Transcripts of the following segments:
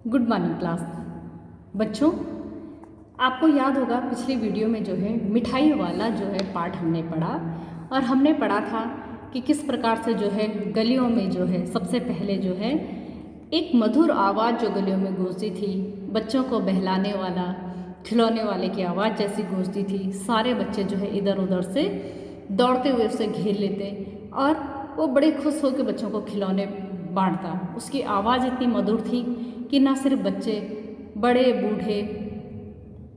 Good morning class. बच्चों, आपको याद होगा पिछली वीडियो में जो है मिठाई वाला जो है पार्ट हमने पढ़ा और हमने पढ़ा था कि किस प्रकार से जो है गलियों में जो है सबसे पहले जो है एक मधुर आवाज़ जो गलियों में गूंजती थी, बच्चों को बहलाने वाला खिलौने वाले की आवाज़ जैसी गूंजती थी। सारे बच्चे जो है इधर उधर से दौड़ते हुए उसे घेर लेते और वो बड़े खुश होकर बच्चों को खिलौने बांटता। उसकी आवाज़ इतनी मधुर थी कि ना सिर्फ बच्चे, बड़े बूढ़े,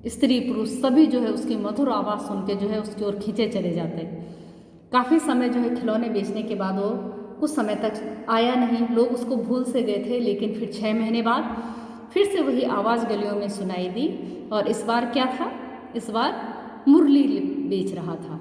स्त्री पुरुष सभी जो है उसकी मधुर आवाज़ सुन के जो है उसकी ओर खींचे चले जाते। काफ़ी समय जो है खिलौने बेचने के बाद वो कुछ समय तक आया नहीं, लोग उसको भूल से गए थे। लेकिन फिर 6 महीने बाद फिर से वही आवाज़ गलियों में सुनाई दी और इस बार क्या था, इस बार मुरली बेच रहा था।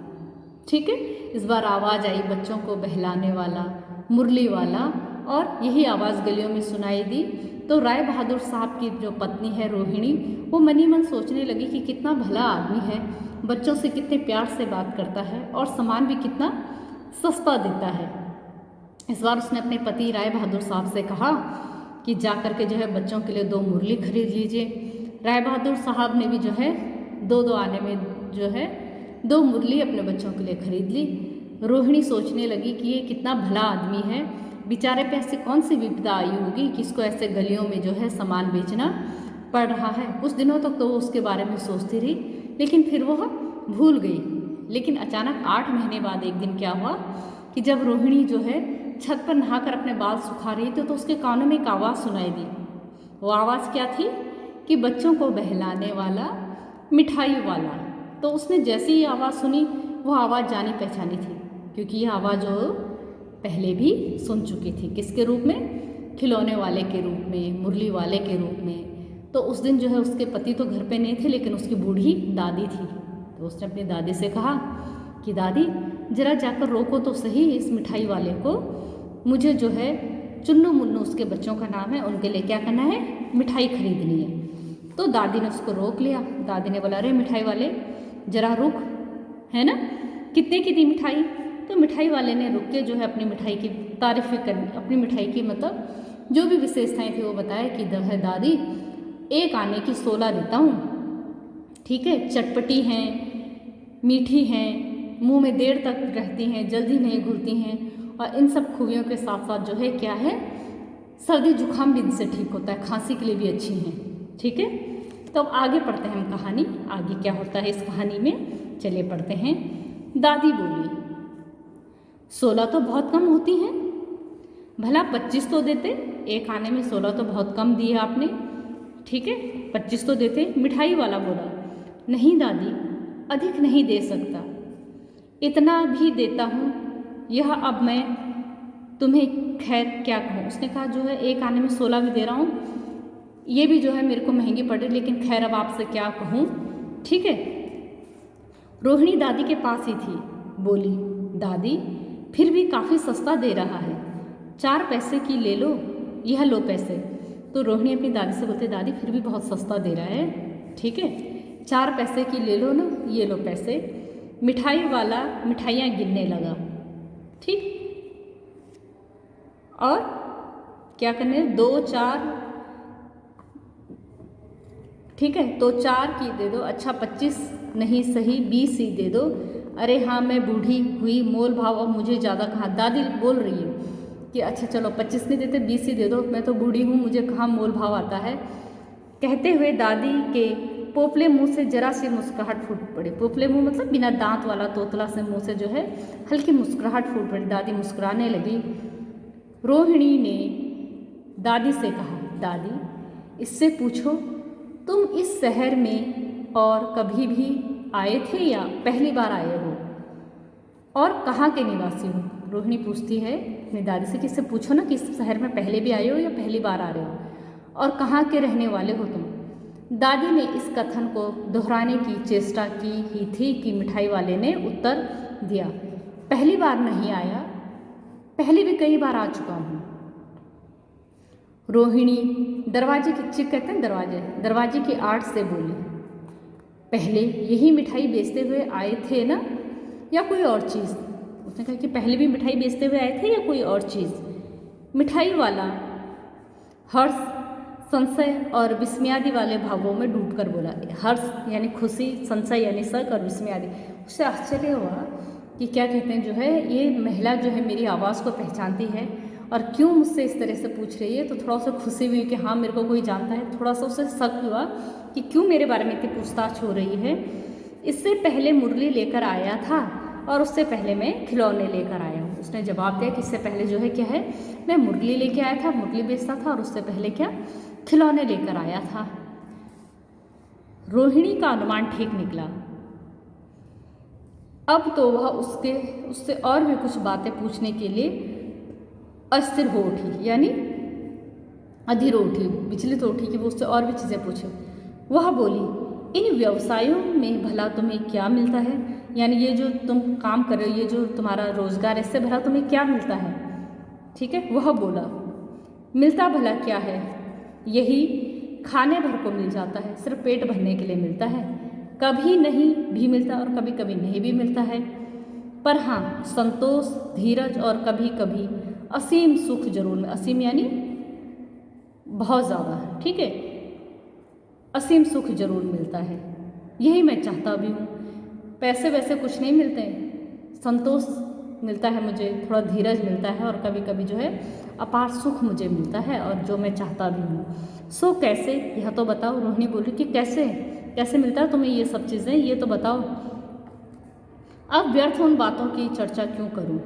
ठीक है, इस बार आवाज़ आई बच्चों को बहलाने वाला, मुरली वाला, और यही आवाज़ गलियों में सुनाई दी। तो राय बहादुर साहब की जो पत्नी है रोहिणी, वो मनी मन सोचने लगी कि कितना भला आदमी है, बच्चों से कितने प्यार से बात करता है और सामान भी कितना सस्ता देता है। इस बार उसने अपने पति राय बहादुर साहब से कहा कि जा कर के जो है बच्चों के लिए 2 मुरली खरीद लीजिए। राय बहादुर साहब ने भी जो है 2-2 आने में जो है 2 मुरली अपने बच्चों के लिए खरीद ली। रोहिणी सोचने लगी कि ये कितना भला आदमी है, बेचारे पे ऐसी कौन सी विपदा आई होगी कि इसको ऐसे गलियों में जो है सामान बेचना पड़ रहा है। कुछ दिनों तक तो वो उसके बारे में सोचती रही, लेकिन फिर वह भूल गई। लेकिन अचानक 8 महीने बाद एक दिन क्या हुआ कि जब रोहिणी जो है छत पर नहाकर अपने बाल सुखा रही थी तो उसके कानों में एक आवाज़ सुनाई दी। वो आवाज़ क्या थी कि बच्चों को बहलाने वाला, मिठाई वाला। तो उसने जैसे ही आवाज़ सुनी वो आवाज़ जानी पहचानी थी, क्योंकि यह आवाज़ जो पहले भी सुन चुकी थी। किसके रूप में? खिलौने वाले के रूप में, मुरली वाले के रूप में। तो उस दिन जो है उसके पति तो घर पे नहीं थे, लेकिन उसकी बूढ़ी दादी थी। तो उसने अपनी दादी से कहा कि दादी जरा जाकर रोको तो सही इस मिठाई वाले को, मुझे जो है चुन्नू मुन्नू उसके बच्चों का नाम है, उनके लिए क्या करना है, मिठाई खरीदनी है। तो दादी ने उसको रोक लिया। दादी ने बोला, अरे मिठाई वाले जरा रुक, है ना, कितने की दी मिठाई? तो मिठाई वाले ने रुक के जो है अपनी मिठाई की तारीफ़ें करनी, अपनी मिठाई की मतलब जो भी विशेषताएं थी वो बताया कि है दादी, एक आने की 16 देता हूँ, ठीक है, चटपटी हैं, मीठी हैं, मुंह में देर तक रहती हैं, जल्दी नहीं घुलती हैं, और इन सब खूबियों के साथ साथ जो है क्या है, सर्दी जुकाम भी इनसे ठीक होता है, खांसी के लिए भी अच्छी हैं। ठीक है, तो अब आगे पढ़ते हैं हम कहानी। आगे क्या होता है इस कहानी में, चलिए पढ़ते हैं। दादी बोली, 16 तो बहुत कम होती हैं, भला 25 तो देते, एक आने में 16 तो बहुत कम दिए आपने, ठीक है 25 तो देते। मिठाई वाला बोला, नहीं दादी, अधिक नहीं दे सकता, इतना भी देता हूँ, यह अब मैं तुम्हें खैर क्या कहूँ। उसने कहा जो है एक आने में 16 भी दे रहा हूँ, ये भी जो है मेरे को महंगी पड़ रही, लेकिन खैर अब आपसे क्या कहूँ, ठीक है। रोहिणी दादी के पास ही थी, बोली, दादी फिर भी काफ़ी सस्ता दे रहा है, 4 पैसे की ले लो, यह लो पैसे। तो रोहिणी अपनी दादी से बोलती, दादी फिर भी बहुत सस्ता दे रहा है, ठीक है 4 पैसे की ले लो ना, ये लो पैसे। मिठाई वाला मिठाइयाँ गिनने लगा, ठीक, और क्या करने, 2, 4, ठीक है, तो 4 की दे दो, अच्छा 25 नहीं सही 20 ही दे दो। अरे हाँ मैं बूढ़ी हुई, मोल भाव अब मुझे ज़्यादा कहाँ। दादी बोल रही है कि अच्छा चलो 25 नहीं देते, 20 ही दे दो, मैं तो बूढ़ी हूँ, मुझे कहाँ मोल भाव आता है। कहते हुए दादी के पोपले मुंह से जरा सी मुस्कुराहट फूट पड़ी। पोपले मुंह मतलब बिना दांत वाला तोतला से मुंह से जो है हल्की मुस्कुराहट फूट पड़ी। दादी मुस्कुराने लगी। रोहिणी ने दादी से कहा, दादी इससे पूछो तुम इस शहर में और कभी भी आए थे या पहली बार आए हो, और कहाँ के निवासी हो। रोहिणी पूछती है अपनी दादी से कि इससे पूछो ना कि इस शहर में पहले भी आए हो या पहली बार आ रहे हो, और कहाँ के रहने वाले हो तुम। दादी ने इस कथन को दोहराने की चेष्टा की ही थी कि मिठाई वाले ने उत्तर दिया, पहली बार नहीं आया, पहले भी कई बार आ चुका हूँ। रोहिणी दरवाजे की चिक कहते हैं दरवाजे की आड़ से बोली, पहले यही मिठाई बेचते हुए आए थे ना, या कोई और चीज़। उसने कहा कि पहले भी मिठाई बेचते हुए आए थे या कोई और चीज़। मिठाई वाला हर्ष संशय और विस्मयादि वाले भावों में डूबकर बोला। हर्ष यानी खुशी, संशय यानी शक और विस्मयादि। उससे आश्चर्य हुआ कि क्या कहते हैं जो है ये महिला जो है मेरी आवाज़ को पहचानती है और क्यों मुझसे इस तरह से पूछ रही है। तो थोड़ा सा खुशी हुई कि हाँ मेरे को कोई जानता है। थोड़ा सा उसे शक हुआ कि क्यों मेरे बारे में इतनी पूछताछ हो रही है। इससे पहले मुरली लेकर आया था और उससे पहले मैं खिलौने लेकर आया हूँ। उसने जवाब दिया कि इससे पहले जो है क्या है, मैं मुरली लेके आया था, मुरली बेचता था, और उससे पहले क्या, खिलौने लेकर आया था। रोहिणी का अनुमान ठीक निकला। अब तो वह उससे और भी कुछ बातें पूछने के लिए अस्थिर हो उठी, यानी अधीर हो उठी, विचलित हो उठी कि वो उससे और भी चीज़ें पूछे। वह बोली, इन व्यवसायों में भला तुम्हें क्या मिलता है, यानी ये जो तुम काम कर रहे हो, ये जो तुम्हारा रोजगार है, इससे भला तुम्हें क्या मिलता है। ठीक है, वह बोला, मिलता भला क्या है, यही खाने भर को मिल जाता है, सिर्फ पेट भरने के लिए मिलता है। कभी नहीं भी मिलता और कभी कभी नहीं भी मिलता है, पर हाँ संतोष, धीरज और कभी कभी असीम सुख जरूर में। असीम यानी बहुत ज़्यादा, ठीक है, असीम सुख जरूर मिलता है, यही मैं चाहता भी हूँ। पैसे वैसे कुछ नहीं मिलते, संतोष मिलता है मुझे, थोड़ा धीरज मिलता है और कभी कभी जो है अपार सुख मुझे मिलता है, और जो मैं चाहता भी हूँ। सो कैसे, यह तो बताओ। रोहिणी बोली कि कैसे कैसे मिलता है तुम्हें ये सब चीज़ें, ये तो बताओ। अब व्यर्थ उन बातों की चर्चा क्यों करूं,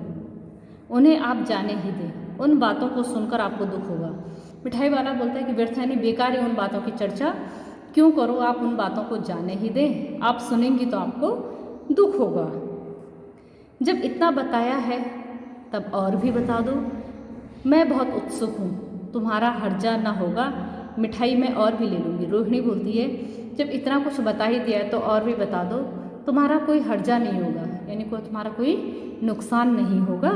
उन्हें आप जाने ही दें, उन बातों को सुनकर आपको दुख होगा। मिठाई वाला बोलता है कि व्यर्थ यानी बेकार है, उन बातों की चर्चा क्यों करो, आप उन बातों को जाने ही दें, आप सुनेंगी तो आपको दुख होगा। जब इतना बताया है तब और भी बता दो, मैं बहुत उत्सुक हूँ, तुम्हारा हर्जा ना होगा, मिठाई मैं और भी ले लूँगी। रोहिणी बोलती है, जब इतना कुछ बता ही दिया है तो और भी बता दो, तुम्हारा कोई हर्जा नहीं होगा, यानी कोई तुम्हारा कोई नुकसान नहीं होगा,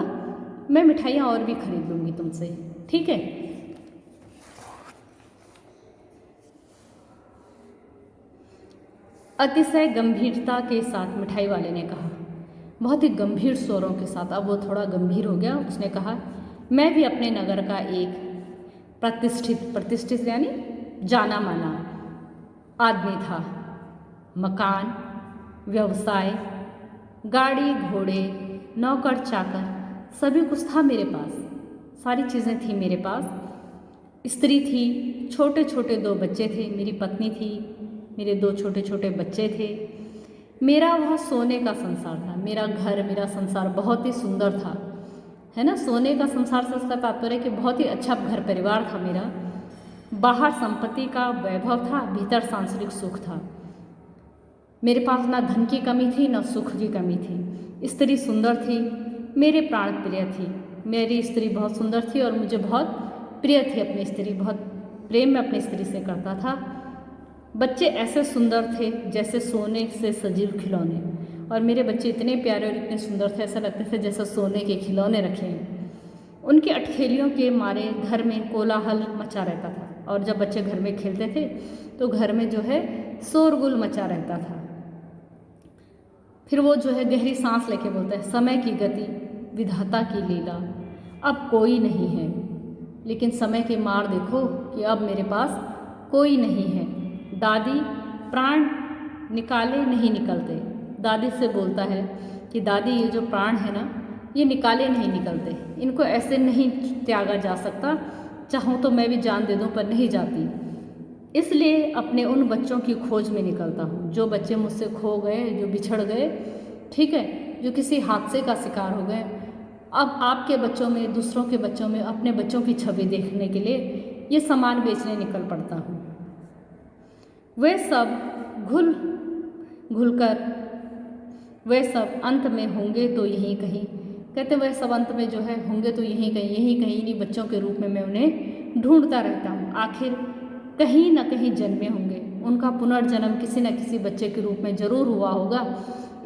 मैं मिठाइयाँ और भी खरीद लूँगी तुमसे, ठीक है। अतिशय गंभीरता के साथ मिठाई वाले ने कहा, बहुत ही गंभीर स्वरों के साथ। अब वो थोड़ा गंभीर हो गया। उसने कहा, मैं भी अपने नगर का एक प्रतिष्ठित यानी जाना माना आदमी था। मकान, व्यवसाय, गाड़ी घोड़े, नौकर चाकर, सभी कुछ था मेरे पास, सारी चीज़ें थी मेरे पास। स्त्री थी, छोटे छोटे 2 बच्चे थे, मेरी पत्नी थी, मेरे 2 छोटे छोटे बच्चे थे। मेरा वह सोने का संसार था, मेरा घर, मेरा संसार बहुत ही सुंदर था, है ना। सोने का संसार से उसका तात्पर्य कि बहुत ही अच्छा घर परिवार था मेरा। बाहर संपत्ति का वैभव था, भीतर सांसारिक सुख था। मेरे पास ना धन की कमी थी, ना सुख की कमी थी। स्त्री सुंदर थी, मेरे प्राण प्रिय थी। मेरी स्त्री बहुत सुंदर थी और मुझे बहुत प्रिय थी अपनी स्त्री, बहुत प्रेम में अपनी स्त्री से करता था। बच्चे ऐसे सुंदर थे जैसे सोने से सजीव खिलौने, और मेरे बच्चे इतने प्यारे और इतने सुंदर थे, ऐसा लगते थे जैसे सोने के खिलौने रखे हैं। उनकी अटखेलियों के मारे घर में कोलाहल मचा रहता था, और जब बच्चे घर में खेलते थे तो घर में जो है शोरगुल मचा रहता था। फिर वो जो है गहरी सांस लेके बोलता है, समय की गति, विधाता की लीला, अब कोई नहीं है। लेकिन समय की मार देखो कि अब मेरे पास कोई नहीं है। दादी प्राण निकाले नहीं निकलते। दादी से बोलता है कि दादी ये जो प्राण है ना, ये निकाले नहीं निकलते, इनको ऐसे नहीं त्यागा जा सकता, चाहूँ तो मैं भी जान दे दूँ पर नहीं जाती। इसलिए अपने उन बच्चों की खोज में निकलता हूँ जो बच्चे मुझसे खो गए, जो बिछड़ गए, ठीक है, जो किसी हादसे का शिकार हो गए। अब आपके बच्चों में, दूसरों के बच्चों में, अपने बच्चों की छवि देखने के लिए ये सामान बेचने निकल पड़ता हूँ। वे सब वे सब अंत में होंगे तो यहीं कहीं, कहते वह सब अंत में जो है होंगे तो यहीं कहीं इन्हीं बच्चों के रूप में मैं उन्हें ढूंढता रहता हूँ। आखिर कहीं न कहीं जन्मे होंगे, उनका पुनर्जन्म किसी न किसी बच्चे के रूप में जरूर हुआ होगा,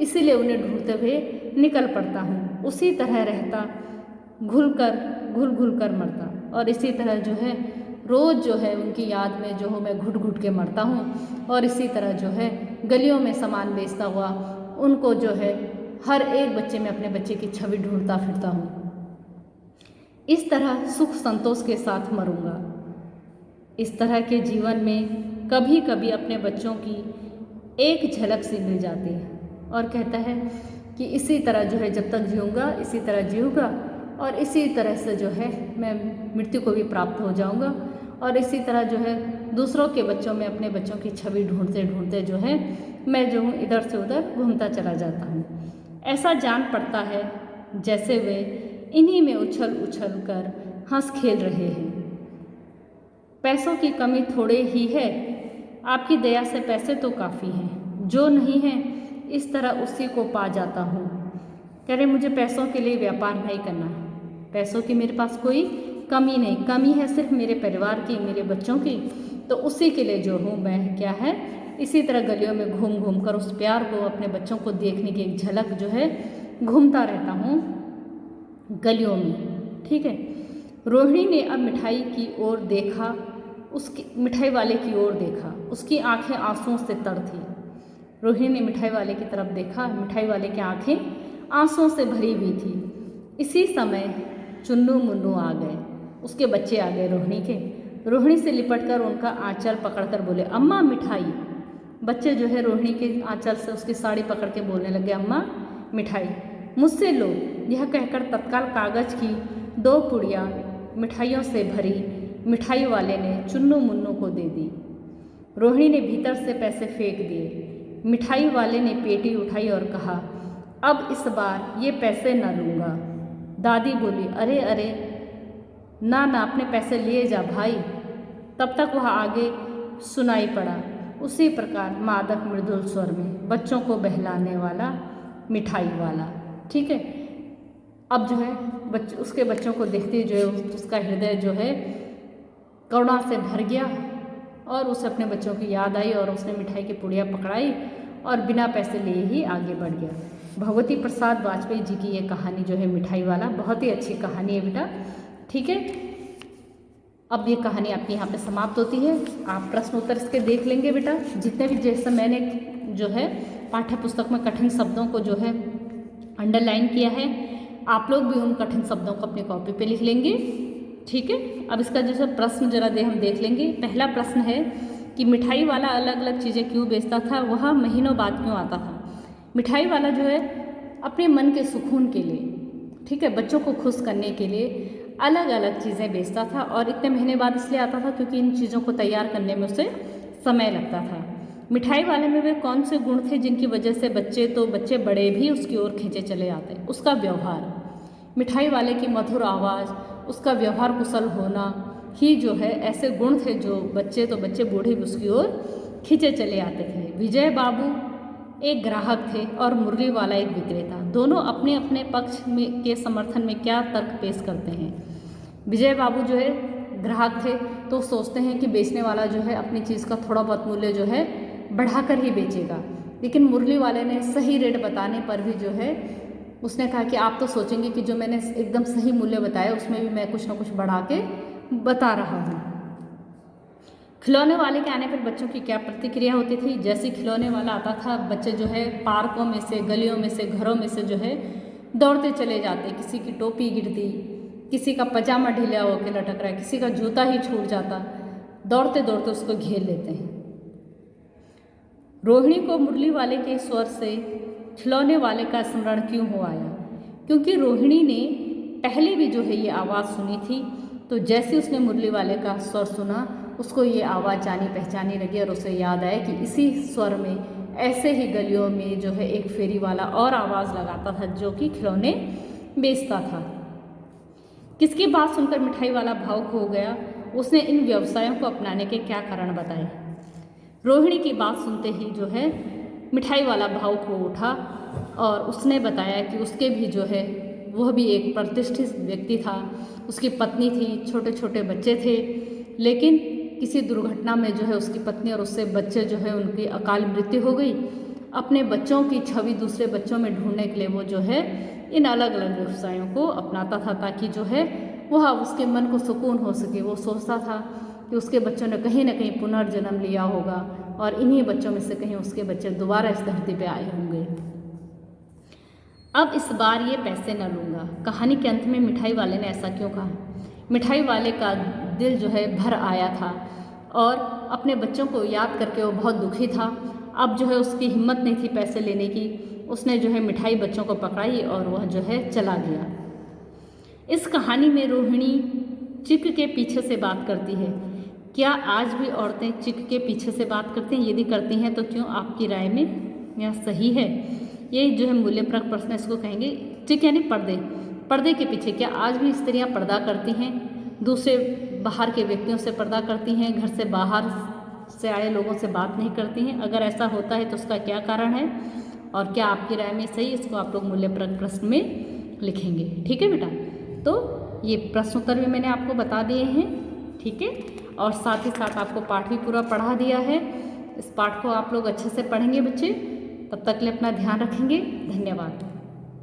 इसीलिए उन्हें ढूंढते हुए निकल पड़ता हूँ। उसी तरह रहता, घुल घुल कर मरता, और इसी तरह जो है रोज़ जो है उनकी याद में जो हो मैं घुट घुट के मरता हूँ, और इसी तरह जो है गलियों में सामान बेचता हुआ उनको जो है हर एक बच्चे में अपने बच्चे की छवि ढूंढता फिरता हूँ। इस तरह सुख संतोष के साथ मरूंगा। इस तरह के जीवन में कभी कभी अपने बच्चों की एक झलक सी मिल जाती है और कहता है कि इसी तरह जो है जब तक जीऊँगा इसी तरह जीऊँगा और इसी तरह से जो है मैं मृत्यु को भी प्राप्त हो जाऊँगा और इसी तरह जो है दूसरों के बच्चों में अपने बच्चों की छवि ढूंढते ढूंढते जो है मैं जो हूँ इधर से उधर घूमता चला जाता हूँ। ऐसा जान पड़ता है जैसे वे इन्हीं में उछल उछल कर हंस खेल रहे हैं। पैसों की कमी थोड़े ही है, आपकी दया से पैसे तो काफ़ी हैं, जो नहीं है इस तरह उसी को पा जाता हूँ। कह रहे मुझे पैसों के लिए व्यापार नहीं करना है, पैसों की मेरे पास कोई कमी नहीं, कमी है सिर्फ मेरे परिवार की, मेरे बच्चों की, तो उसी के लिए जो हूँ मैं क्या है इसी तरह गलियों में घूम घूम कर उस प्यार को अपने बच्चों को देखने की एक झलक जो है घूमता रहता हूँ गलियों में। ठीक है। रोहिणी ने अब मिठाई की ओर देखा, उसकी मिठाई वाले की ओर देखा, उसकी आंखें आंसुओं से तर थी। रोहिणी ने मिठाई वाले की तरफ देखा, मिठाई वाले की आंखें आंसुओं से भरी हुई थी। इसी समय चुन्नू मुन्नू आ गए, उसके बच्चे आ गए रोहिणी के। रोहिणी से लिपटकर उनका आंचल पकड़कर बोले अम्मा मिठाई। बच्चे जो है रोहिणी के आंचल से उसकी साड़ी पकड़ के बोलने लगे अम्मा मिठाई मुझसे लो। यह कहकर तत्काल कागज की 2 पुड़िया मिठाइयों से भरी मिठाई वाले ने चुन्नू मुन्नू को दे दी। रोहिणी ने भीतर से पैसे फेंक दिए। मिठाई वाले ने पेटी उठाई और कहा अब इस बार ये पैसे न लूँगा। दादी बोली अरे अरे ना ना अपने पैसे लिए जा भाई। तब तक वह आगे सुनाई पड़ा उसी प्रकार मादक मृदुल स्वर में बच्चों को बहलाने वाला मिठाई वाला। ठीक है। अब जो है उसके बच्चों को देखते जो है उसका हृदय जो है करुणा से भर गया और उसे अपने बच्चों की याद आई और उसने मिठाई की पुड़िया पकड़ाई और बिना पैसे लिए ही आगे बढ़ गया। भगवती प्रसाद वाजपेयी जी की ये कहानी जो है मिठाई वाला बहुत ही अच्छी कहानी है बेटा। ठीक है। अब ये कहानी आपकी यहाँ पे समाप्त होती है। आप प्रश्न उत्तर इसके देख लेंगे बेटा। जितने भी जैसे मैंने जो है पाठ्य पुस्तक में कठिन शब्दों को जो है अंडरलाइन किया है, आप लोग भी उन कठिन शब्दों को अपनी कॉपी पे लिख लेंगे। ठीक है। अब इसका जो है प्रश्न जरा दे हम देख लेंगे। पहला प्रश्न है कि मिठाई वाला अलग अलग चीज़ें क्यों बेचता था, वह महीनों बाद क्यों आता था। मिठाई वाला जो है अपने मन के सुकून के लिए, ठीक है, बच्चों को खुश करने के लिए अलग अलग चीज़ें बेचता था और इतने महीने बाद इसलिए आता था क्योंकि इन चीज़ों को तैयार करने में उसे समय लगता था। मिठाई वाले में वे कौन से गुण थे जिनकी वजह से बच्चे बड़े भी उसकी ओर खींचे चले आते। उसका व्यवहार, मिठाई वाले की मधुर आवाज़, उसका व्यवहार कुशल होना ही जो है ऐसे गुण थे जो बच्चे बूढ़े भी उसकी ओर खींचे चले आते थे। विजय बाबू एक ग्राहक थे और मुरली वाला एक विक्रेता। दोनों अपने अपने पक्ष में के समर्थन में क्या तर्क पेश करते हैं। विजय बाबू जो है ग्राहक थे तो सोचते हैं कि बेचने वाला जो है अपनी चीज़ का थोड़ा बहुत मूल्य जो है बढ़ाकर ही बेचेगा, लेकिन मुरली वाले ने सही रेट बताने पर भी जो है उसने कहा कि आप तो सोचेंगे कि जो मैंने एकदम सही मूल्य बताया उसमें भी मैं कुछ ना कुछ बढ़ा के बता रहा हूँ। खिलौने वाले के आने पर बच्चों की क्या प्रतिक्रिया होती थी। जैसे खिलौने वाला आता था बच्चे जो है पार्कों में से, गलियों में से, घरों में से जो है दौड़ते चले जाते। किसी की टोपी गिरती, किसी का पजामा ढीला होकर लटक रहा है, किसी का जूता ही छूट जाता, दौड़ते दौड़ते उसको घेर लेते हैं। रोहिणी को मुरली वाले के स्वर से खिलौने वाले का स्मरण क्यों हो आया, क्योंकि रोहिणी ने पहले भी जो है ये आवाज़ सुनी थी, तो जैसे उसने मुरली वाले का स्वर सुना उसको ये आवाज़ जानी पहचानी लगी और उसे याद आया कि इसी स्वर में ऐसे ही गलियों में जो है एक फेरी वाला और आवाज़ लगाता था जो कि खिलौने बेचता था। किसकी बात सुनकर मिठाई वाला भावुक हो गया, उसने इन व्यवसायों को अपनाने के क्या कारण बताए। रोहिणी की बात सुनते ही जो है मिठाई वाला भावुक हो उठा और उसने बताया कि उसके भी जो है वह भी एक प्रतिष्ठित व्यक्ति था, उसकी पत्नी थी, छोटे छोटे बच्चे थे, लेकिन किसी दुर्घटना में जो है उसकी पत्नी और उससे बच्चे जो है उनकी अकाल मृत्यु हो गई। अपने बच्चों की छवि दूसरे बच्चों में ढूंढने के लिए वो जो है इन अलग अलग व्यवसायों को अपनाता था ताकि जो है वह उसके मन को सुकून हो सके। वो सोचता था कि उसके बच्चों ने कहीं ना कहीं पुनर्जन्म लिया होगा और इन्हीं बच्चों में से कहीं उसके बच्चे दोबारा इस धरती पे आए होंगे। अब इस बार ये पैसे न लूँगा। कहानी के अंत में मिठाई वाले ने ऐसा क्यों कहा। मिठाई वाले का दिल जो है भर आया था और अपने बच्चों को याद करके वो बहुत दुखी था। अब जो है उसकी हिम्मत नहीं थी पैसे लेने की, उसने जो है मिठाई बच्चों को पकड़ाई और वह जो है चला गया। इस कहानी में रोहिणी चिक के पीछे से बात करती है। क्या आज भी औरतें चिक के पीछे से बात करती हैं? यदि करती हैं तो क्यों? आपकी राय में यह सही है? ये जो है मूल्यप्रक प्रश्न इसको कहेंगे। चिक यानी पर्दे, पर्दे के पीछे क्या आज भी स्त्रियां पर्दा करती हैं? दूसरे बाहर के व्यक्तियों से पर्दा करती हैं, घर से बाहर से आए लोगों से बात नहीं करती हैं? अगर ऐसा होता है तो उसका क्या कारण है और क्या आपकी राय में सही? इसको आप लोग मूल्यप्रक प्रश्न में लिखेंगे। ठीक है बेटा, तो ये प्रश्न उत्तर भी मैंने आपको बता दिए हैं। ठीक है, और साथ ही साथ आपको पाठ भी पूरा पढ़ा दिया है। इस पाठ को आप लोग अच्छे से पढ़ेंगे बच्चे। तब तक के लिए अपना ध्यान रखेंगे। धन्यवाद।